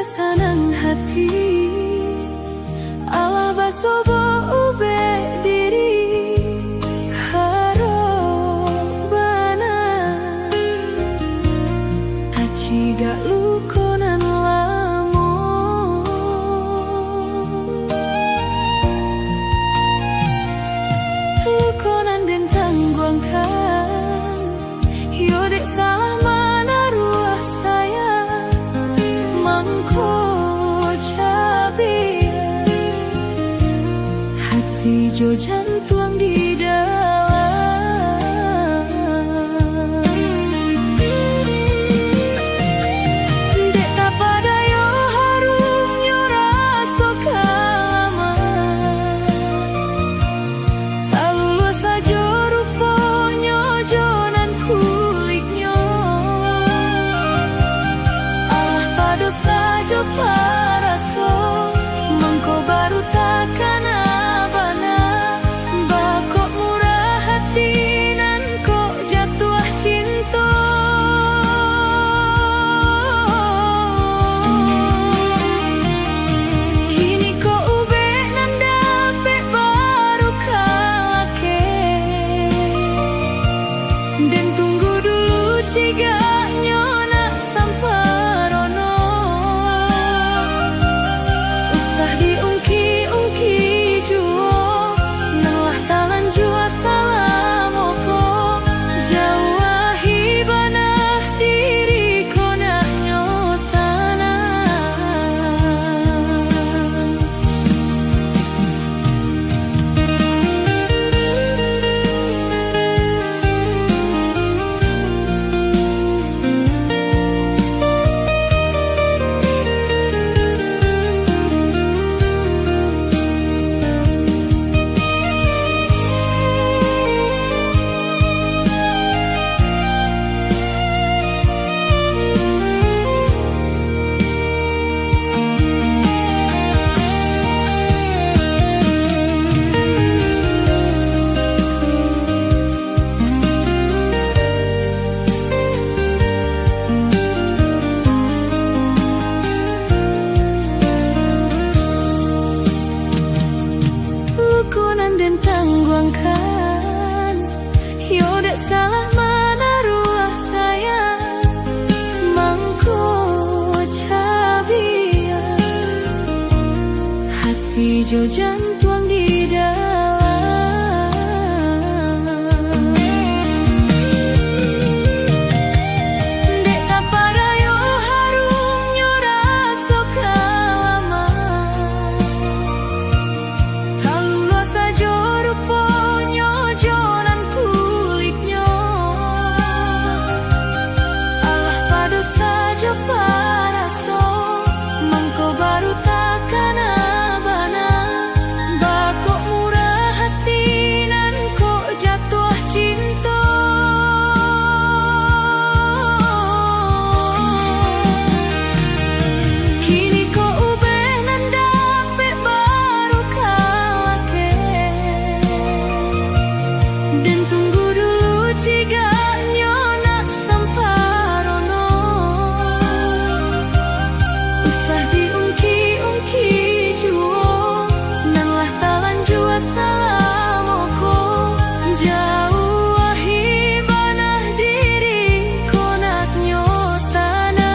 senang hati Allah basobo ube diri harobana haci gak lukonan lamo lukonan den tangguangkan yodek salah mana ruah saya mangko cabe hati jo jantung di dalam dek tak pada yo harum yo raso kalama tak lulus saja ruponyo jonan kuliknyo Allah pado saja paraso mangko baru takkan abana bakok murah hati nan kok jatuh cinta kini kok ube nan dapet baru kalake dan tunggu dulu cigaknya nak samparono usah diungki-ungki juo nalah talan jua salamoko jauhi banah diri konak nyotana lukunan dan tangguangkan yodek salah mana ruah saya mangko cabia hati jo jantung di dalam dek tak pada yo harum yo raso kalama kalula saja ruponyo jonan kuliknyo Allah pado saja paraso mangko baru takkan abana bakok murah hati nan kok jatuh cinta kini kok ube nan dapet baru kalake dan tunggu dulu cigaknya nak samparono usah diungki-ungki juo nalah talan jua salamoko jauhi banah diri konak nyotana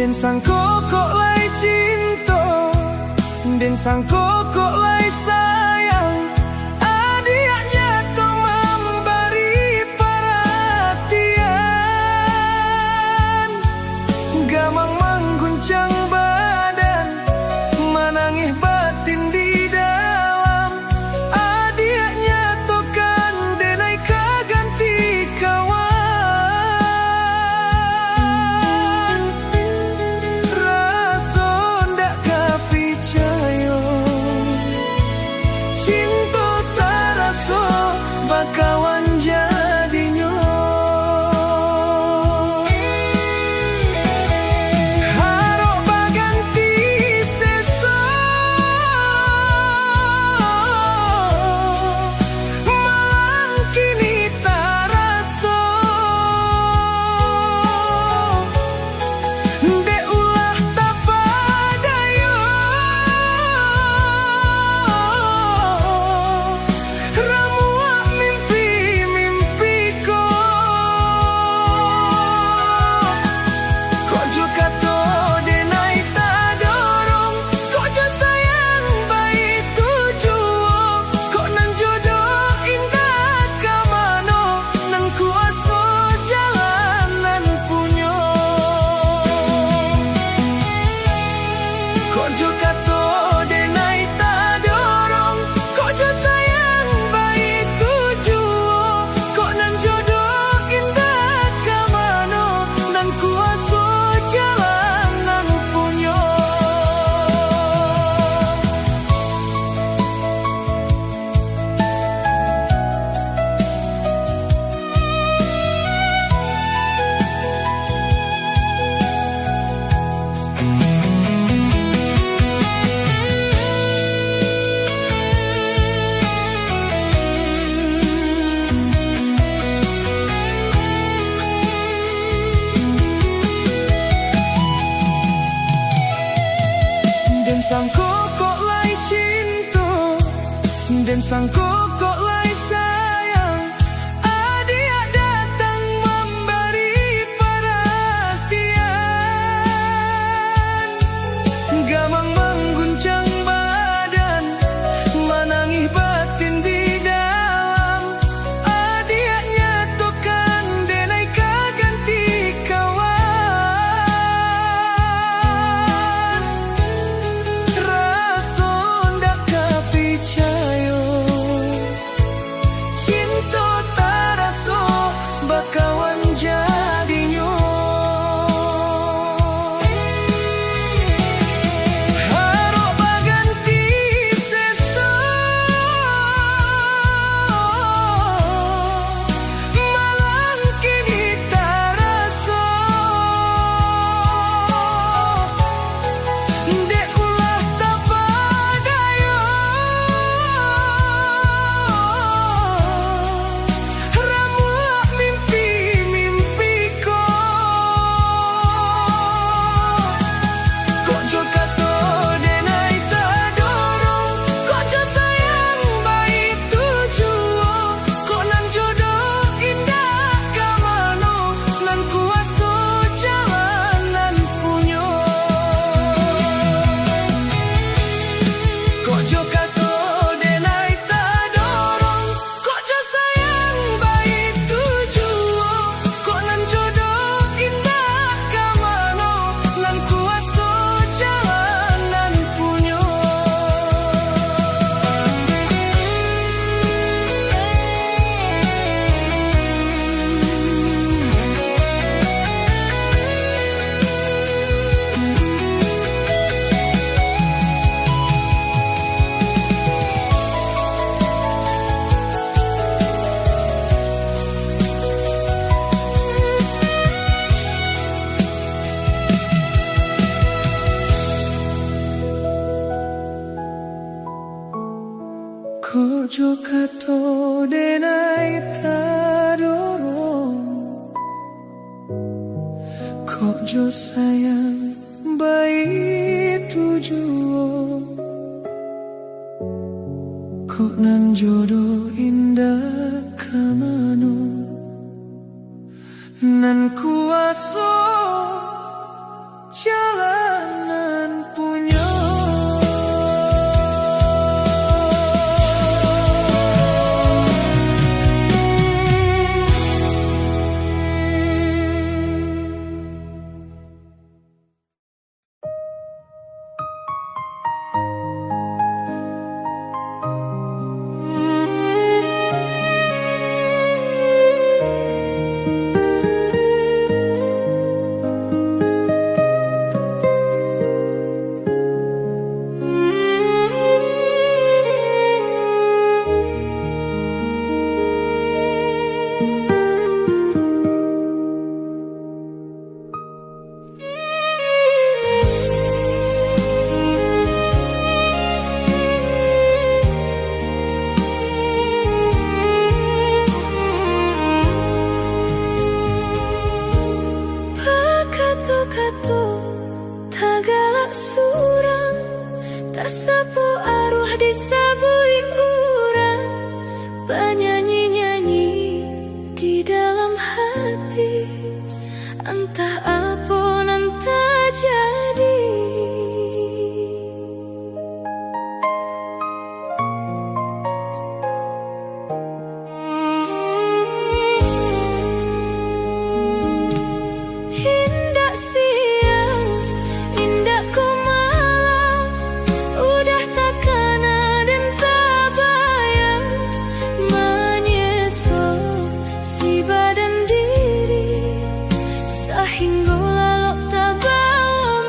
Den sang kokok lai cinta, den sang kokok lai sayang. Adiknya kau memberi perhatian, gamang mengguncang badan, menangis batin di dalam. Adiknya tokan denai kaganti kawan. Raso ndak kapicayo, cinta taraso bakawan jadinya. Harok baganti seso, malang kini taraso. Dek ulah tapadayo, ramuak mimpi-mimpiku. Kok juga to denai tak dorong, kok jo sayang baik tujuan. Kok nan jodoh indah kamano, nan kuaso jalanan punyo. Kok juga to denai tak dorong, kok jo sayang baik tujuan. Kok nan jodoh indah kamano, nan kuaso jalanan punyo. Den sang kokok lai cinta, den sang kokok lai sayang. Adik datang memberi perhatian, gamang mengguncang badan, menangis batin di dalam. Adiknya tokan denai kaganti kawan. Raso ndak kapicayo, cinta taraso bakawan jadinya. Harok baganti seso, malang kini taraso. Dek ulah tapadayo, ramuak mimpi-mimpiku. Kok juga to denai tak dorong, kok jo sayang baik tujuan. Kok nan jodoh indah kamano, nan kuaso jalanan punyo. Kok juga to denai tak dorong, kok jo sayang baik tujuan. Kok nan jodoh indah kamano, nan kuaso jalanan punyo. Kok juga to denai tak dorong, kok jo sayang baik tujuan. Kok nan jodoh indah kamano, nan kuaso jalanan punya. Kato tagalak surang, tak sapu arwah disabui urang, penyanyi-nyanyi di dalam hati, entah apa nan terjadi. Hingga lalok tak bawa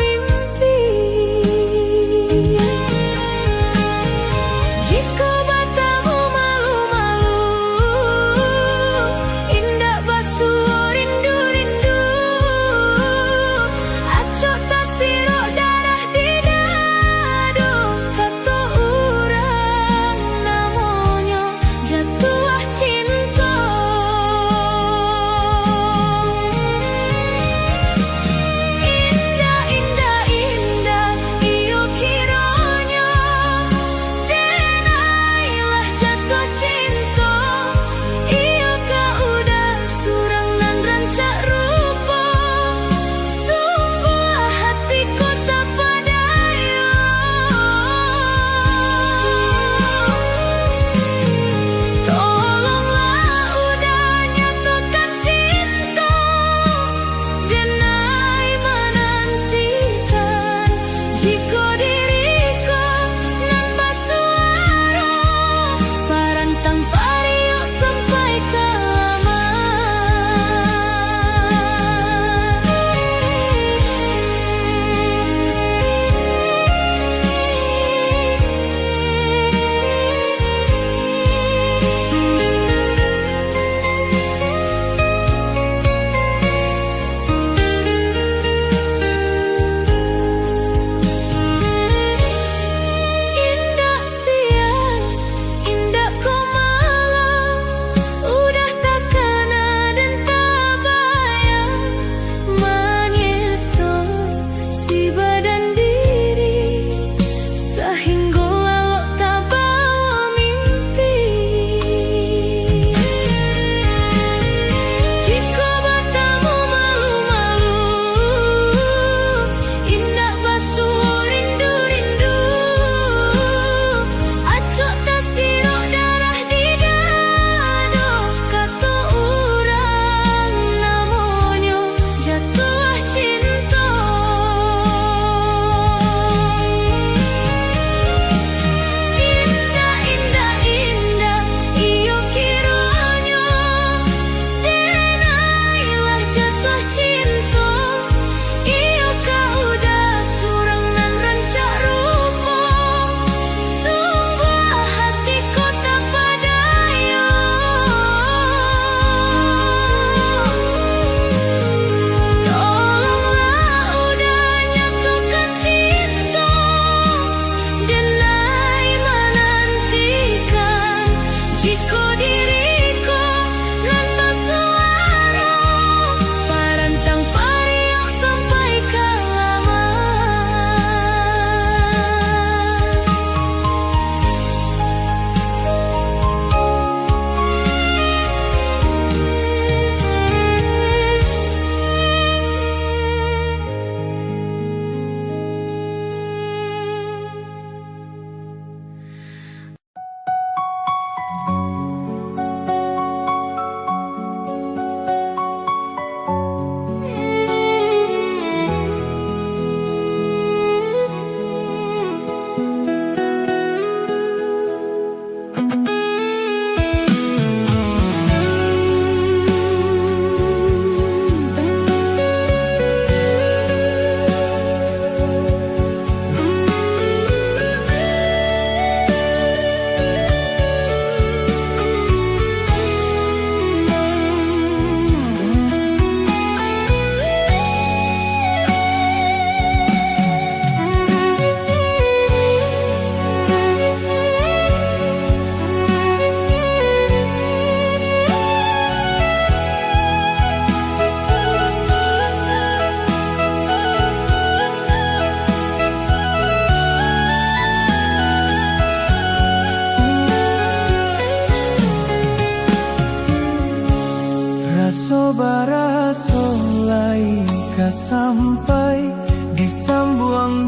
bara solai ka sampai disambuang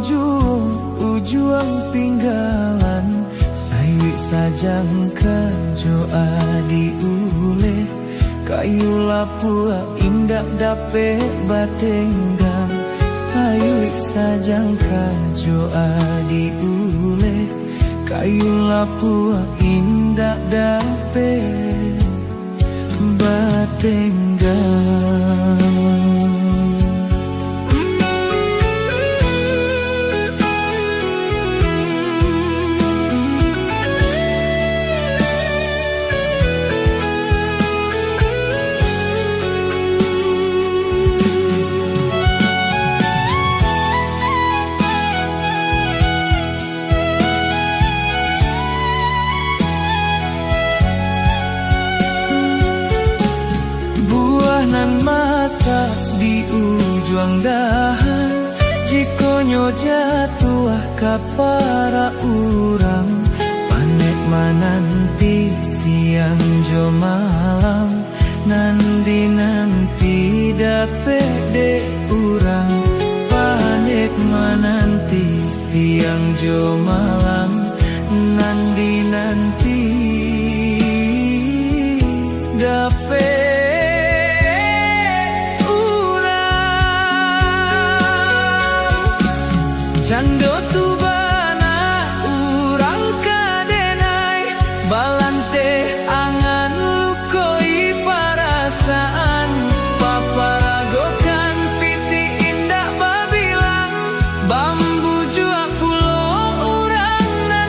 ujuang pinggalan sayu sajang kajo adi ule kayu lapua indak dape batenggang sayu sajang kajo adi ule kayu lapua indak dape batenggang. Nan masak di ujung dahan jikonyo jatuh ka para urang panek mananti siang jo malam nanti dapet de urang panek mananti siang jo malam nanti dapet Cando tu bana urang kadenai balante angan lukoi perasaan paparagokan piti indah babilang bambu jua pulo urang na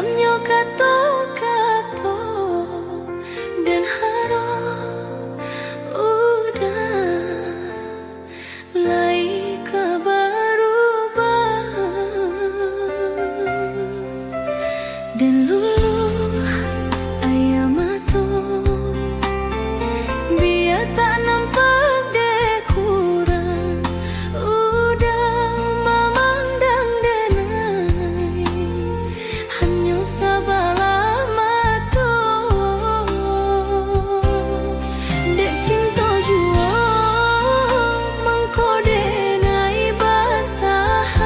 hanya kato-kato dan harap udah mulai keberubah dan lulu ayam mato biar tak nampak deh kurang udah memandang denai hanya sabalah mato dek cinta jua mangko denai bertahan.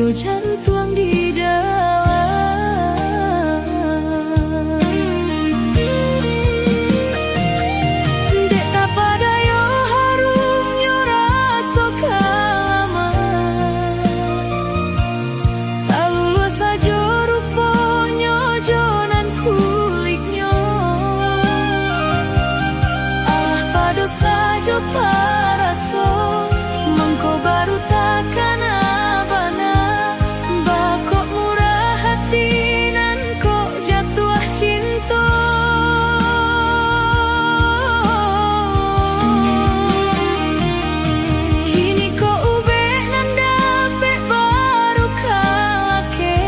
jantuang di dalam. Dek tak pada yo harumnya rasa kalama, tak lulus saja rupanya jonan kulitnya. Allah pada saja paraso, mengko baru takkan abana. Bakok murah hati nan kok jatuh cinta. Kini kok ube nan dapet baru kalake,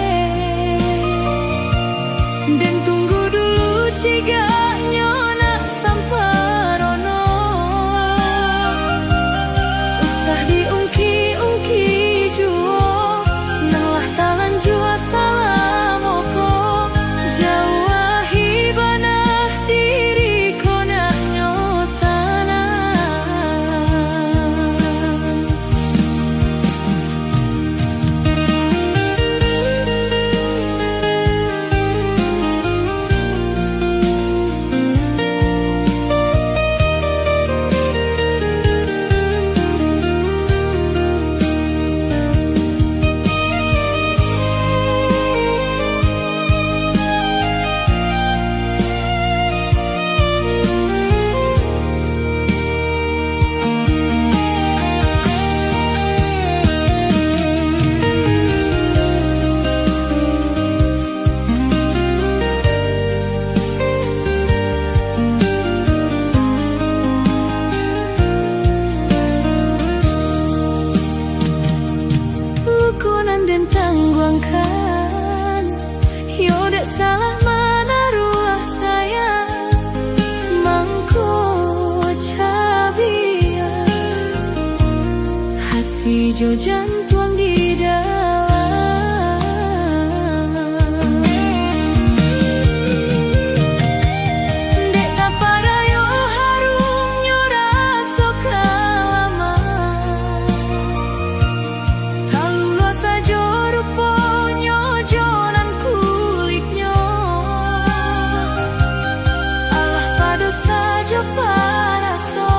dan tunggu dulu cigaknya nak samparono. Usah diungki-ungki juo, nalah talan jua salamoko. Jauhi banah diri konak nyotana. Lukunan dan tangguangkan, yo dak salah menaruh sayang. Mangko cabia hati jo jantuang di dalam. Dek tak pada yo harumnya rasa kalama, tak lulus saja rupanya jonan kulitnya. Allah pada saja paraso,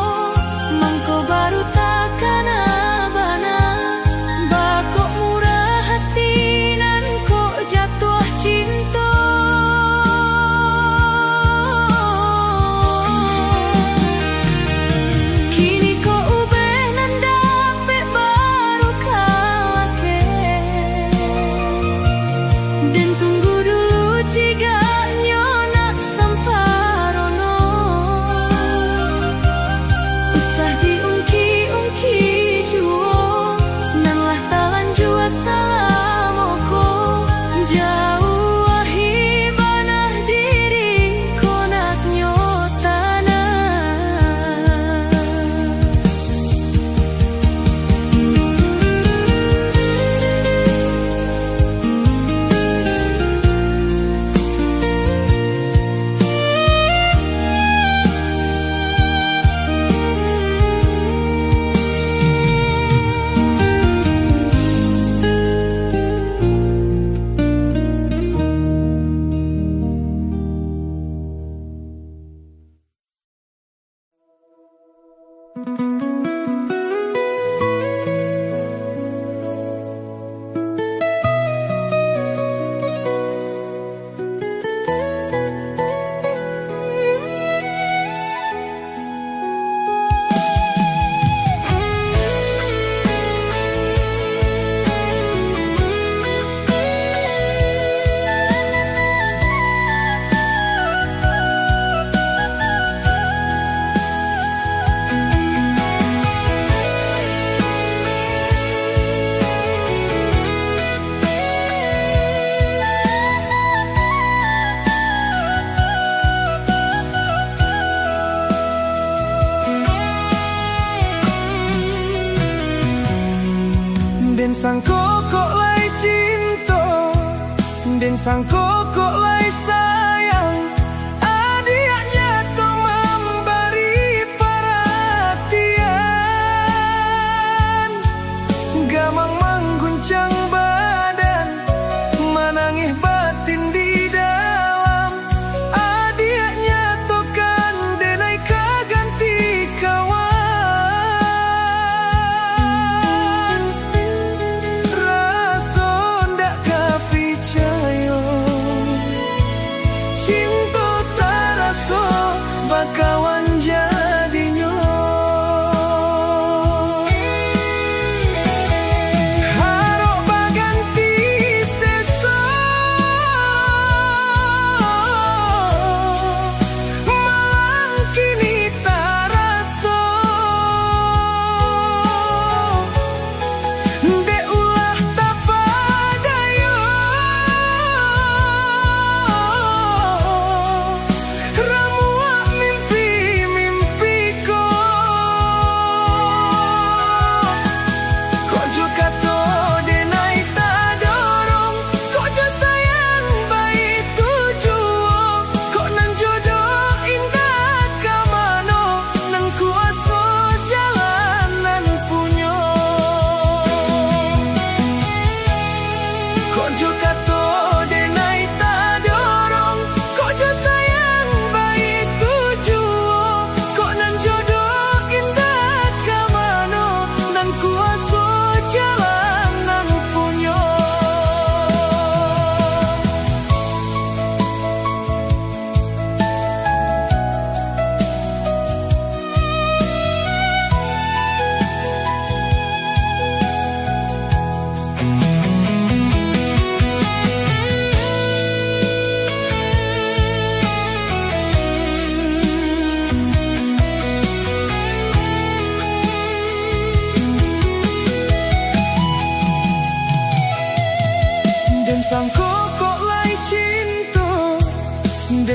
mangko baru takkan abana. Bakok murah hati nan kok jatuh cinta. Kini kok ube nan dapet baru kalake, dan tunggu dulu cigaknya nak samparono. Usah diungki-ungki juo, nalah talan jua salamoko. Jauhi banah diri konak nyotana. Den sang kok lai cinta, den sang kok lai sayang. Adiaknya kau memberi perhatian, gamang mengguncang badan.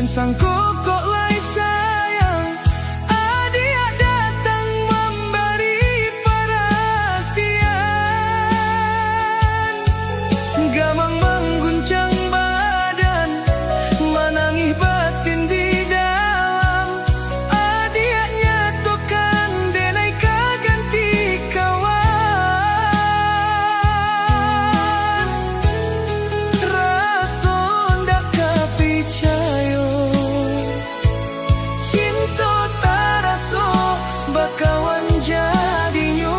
sang kokok lai sayang, adik datang memberi perhatian. Gamang mengguncang badan, menangis batin di dalam. Adik nyatakan denai kaganti kawan. Rasa ndak kepicayo, cinta taraso bakawan jadinyo.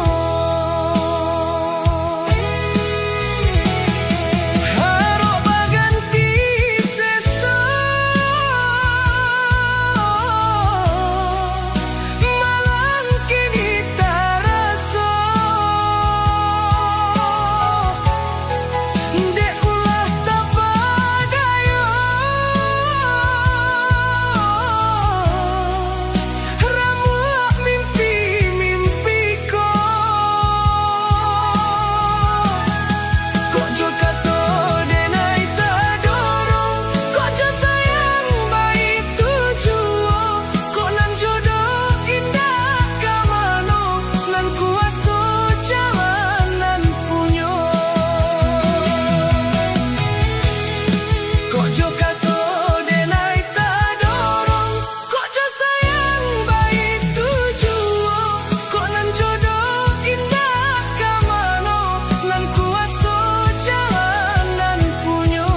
Harap baganti sesa, malang kini taraso. Dek ulah tak padayo, ramuak mimpi-mimpiku. Kok jo kato denai tak dorong, kok jo sayang baik tujuo. Kok nan jodoh indah kamano, nan kuaso jalanan punyo. Kok jo kato denai tak dorong, kok jo sayang baik tujuo. Kok nan jodoh indah kamano, nan kuaso jalanan punyo.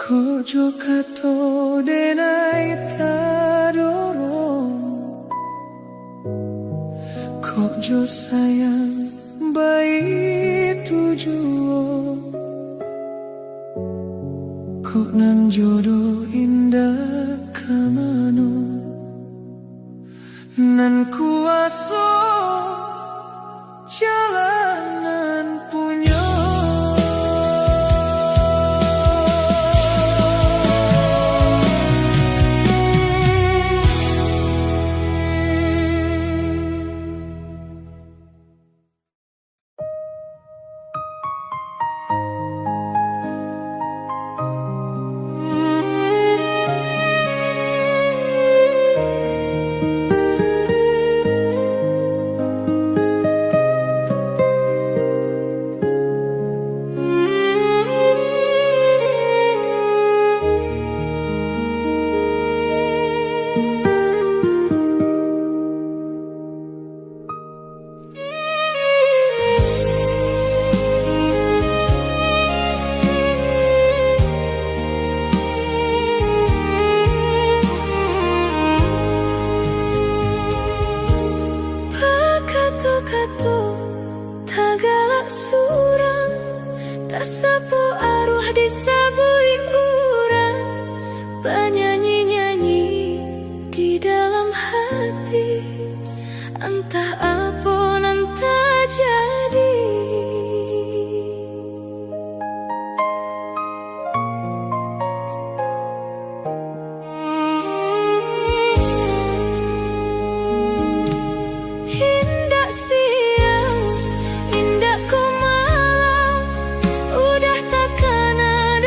Kok jo kato denai tak dorong, kok jo sayang baik tujuo. Kok nan jodoh indah kamano, nan kuaso jalanan punyo. Pakato-kato tagalak surang, tak sapu arwah disabui urang. Penyanyi-nyanyi di dalam hati, entah apa nan terjadi. Indak siang, indak ku malam, udah takkan ada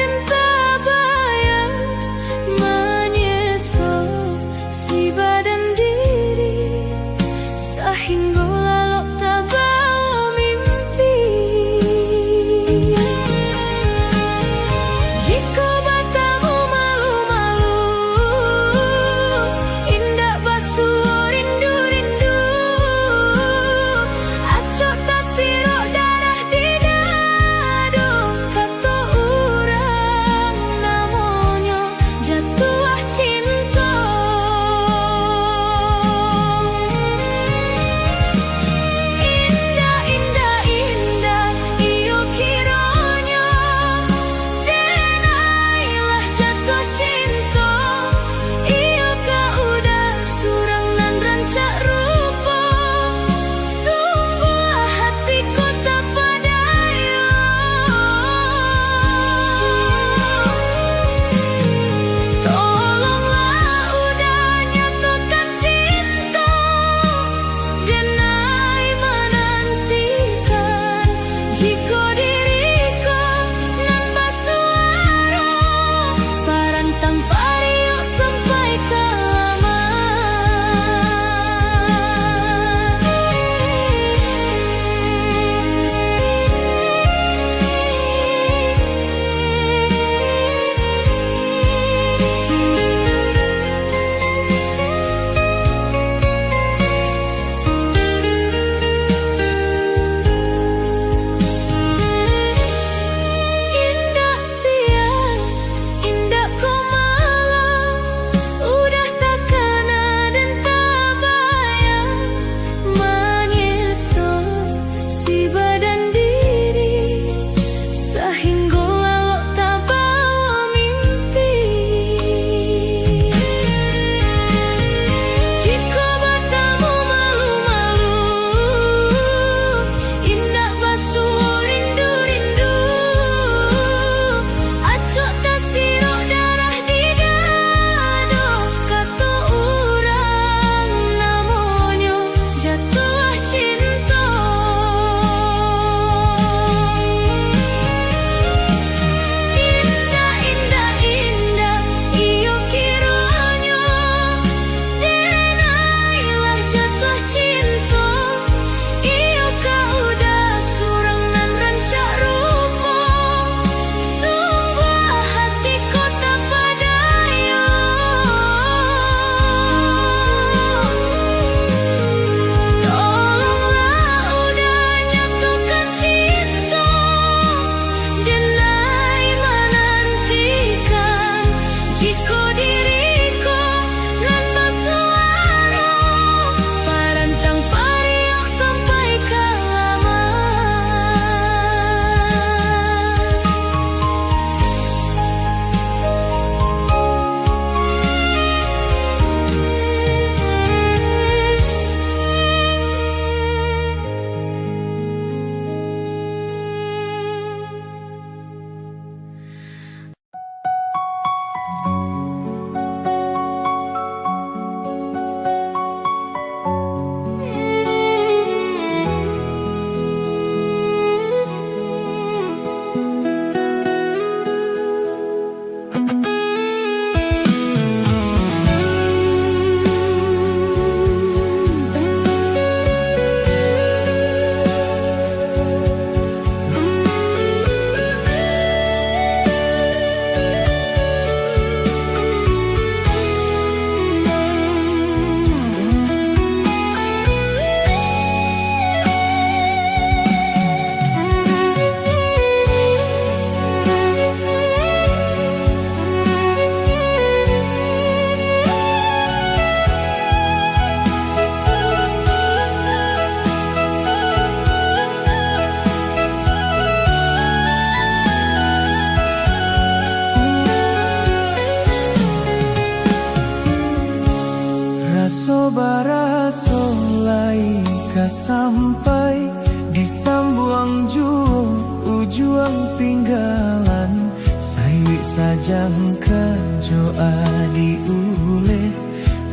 sajangka jo adi ule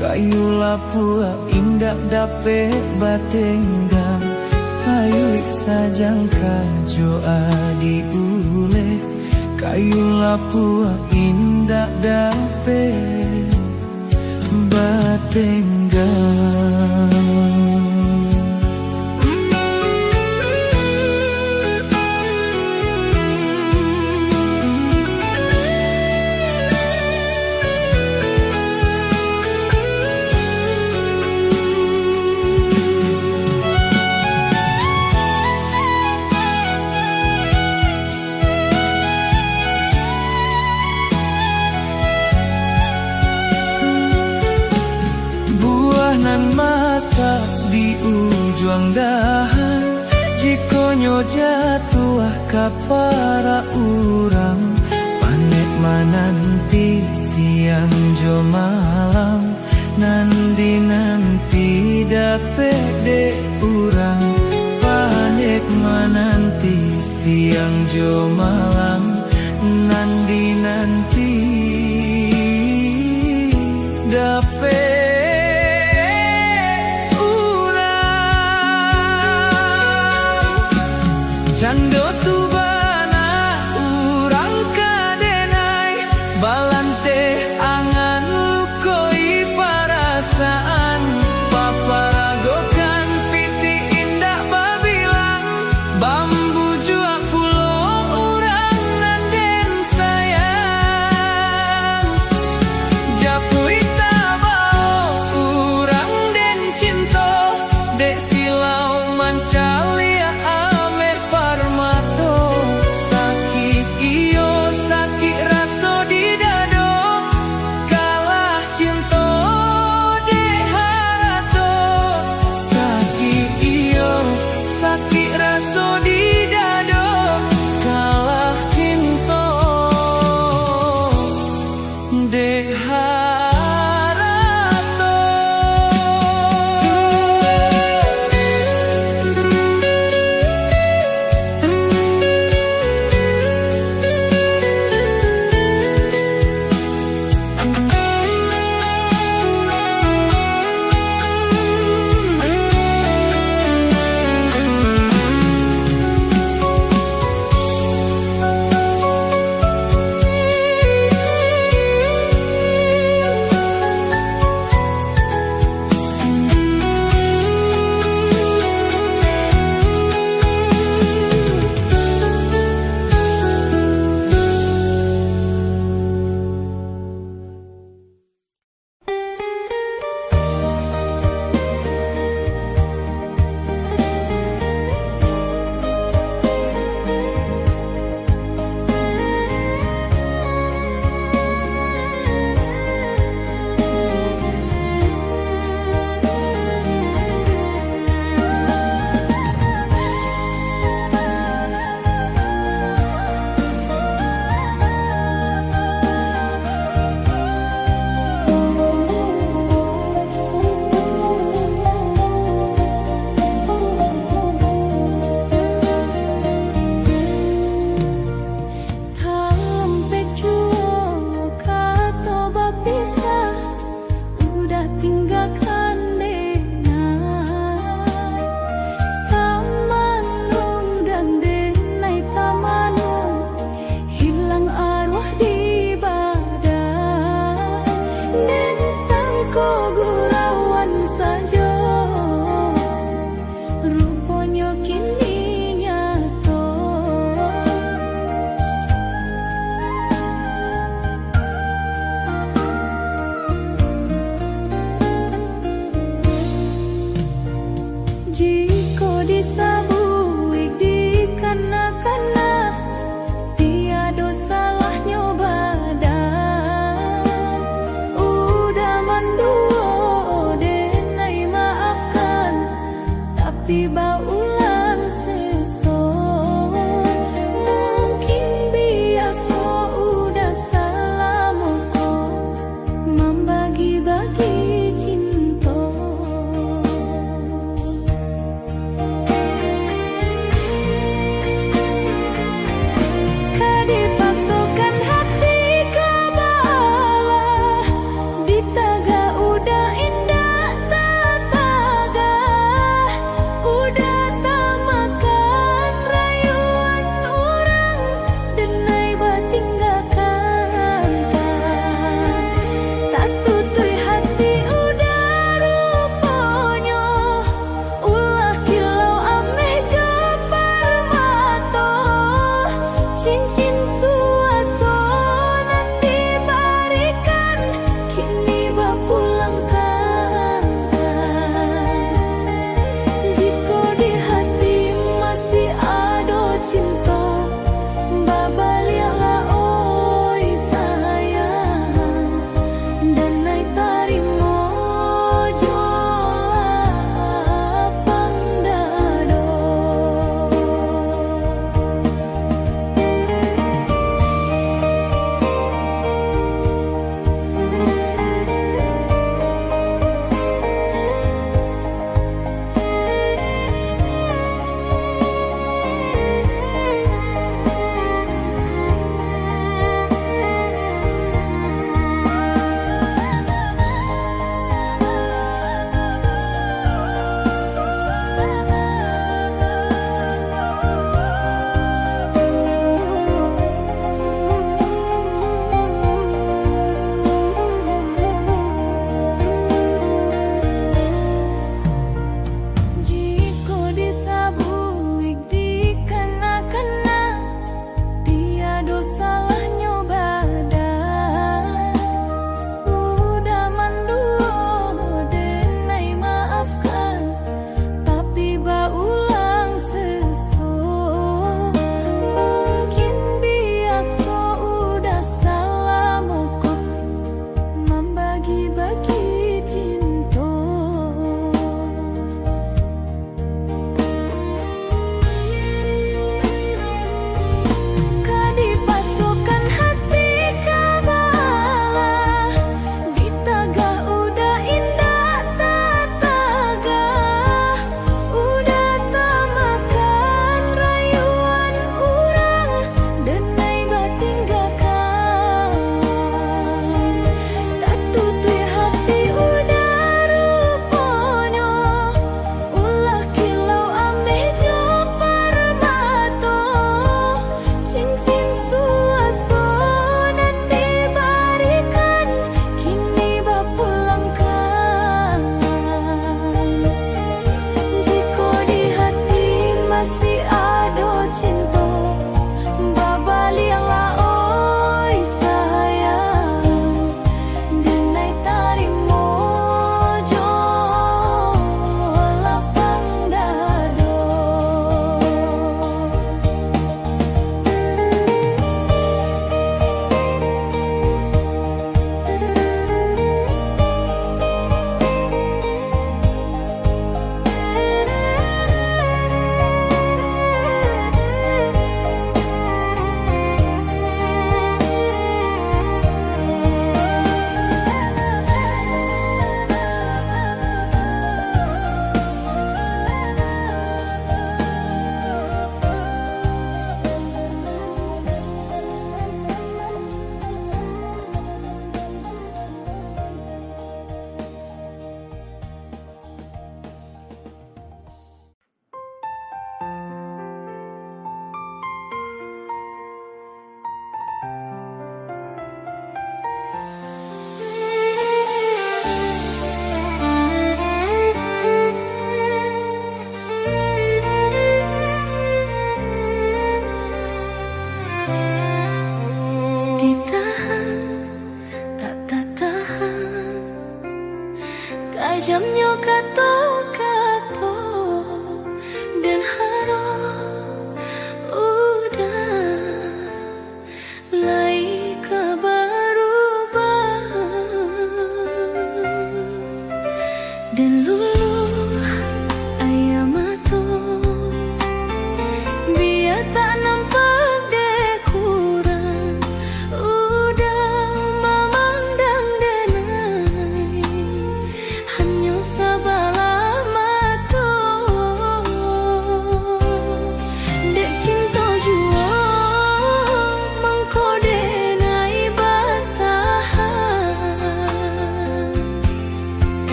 kayu lapua indak dape batenggang sayuik sajangka jo adi ule kayu lapua indak dape batenggang. Nan masak di ujung dahan jikonyo jatuh ka para urang panek mananti siang jo malam nanti dapet de urang panek mananti siang jo malam nanti dapet cando tu bana urang kadenai balante angan lukoi perasaan paparagokan piti indah babilang bambu jua pulo urang nanden sayang japui tabau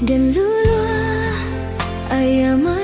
dan luluh ayam